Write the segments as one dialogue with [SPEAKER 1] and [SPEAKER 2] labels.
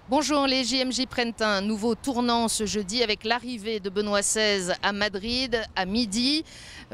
[SPEAKER 1] Bonjour, les JMJ prennent un nouveau tournant ce jeudi avec l'arrivée de Benoît XVI à Madrid à midi.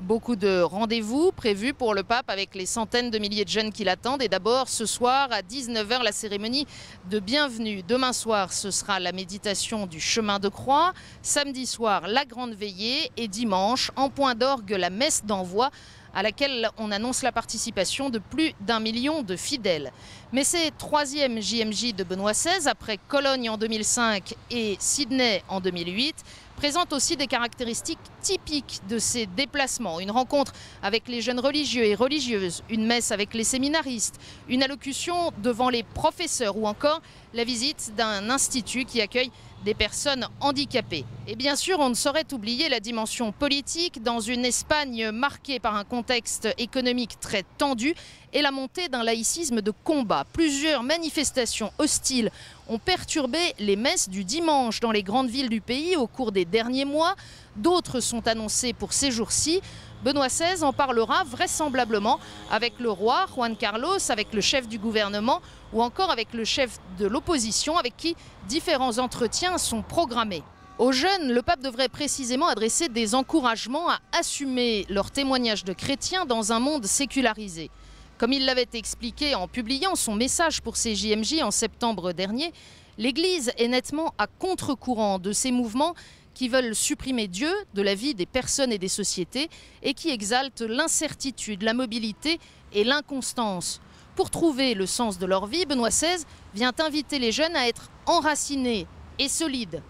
[SPEAKER 1] Beaucoup de rendez-vous prévus pour le pape avec les centaines de milliers de jeunes qui l'attendent. Et d'abord, ce soir à 19 h, la cérémonie de bienvenue. Demain soir, ce sera la méditation du chemin de croix. Samedi soir, la grande veillée. Et dimanche, en point d'orgue, la messe d'envoi à laquelle on annonce la participation de plus d'1 million de fidèles. Mais c'est troisième JMJ de Benoît XVI, après Cologne en 2005 et Sydney en 2008, présente aussi des caractéristiques typiques de ces déplacements. Une rencontre avec les jeunes religieux et religieuses, une messe avec les séminaristes, une allocution devant les professeurs ou encore la visite d'un institut qui accueille des personnes handicapées. Et bien sûr, on ne saurait oublier la dimension politique dans une Espagne marquée par un contexte économique très tendu et la montée d'un laïcisme de combat. Plusieurs manifestations hostiles ont perturbé les messes du dimanche dans les grandes villes du pays au cours des derniers mois. D'autres sont annoncées pour ces jours-ci. Benoît XVI en parlera vraisemblablement avec le roi Juan Carlos, avec le chef du gouvernement ou encore avec le chef de l'opposition avec qui différents entretiens sont programmés. Aux jeunes, le pape devrait précisément adresser des encouragements à assumer leur témoignage de chrétiens dans un monde sécularisé. Comme il l'avait expliqué en publiant son message pour ces JMJ en septembre dernier, l'Église est nettement à contre-courant de ces mouvements qui veulent supprimer Dieu de la vie des personnes et des sociétés et qui exaltent l'incertitude, la mobilité et l'inconstance. Pour trouver le sens de leur vie, Benoît XVI vient inviter les jeunes à être enracinés et solides.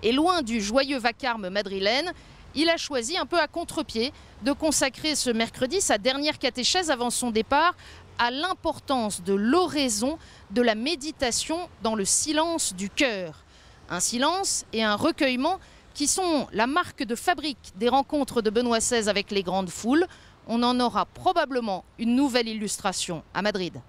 [SPEAKER 1] Et loin du joyeux vacarme madrilène, il a choisi un peu à contre-pied de consacrer ce mercredi sa dernière catéchèse avant son départ à l'importance de l'oraison, de la méditation dans le silence du cœur. Un silence et un recueillement qui sont la marque de fabrique des rencontres de Benoît XVI avec les grandes foules. On en aura probablement une nouvelle illustration à Madrid.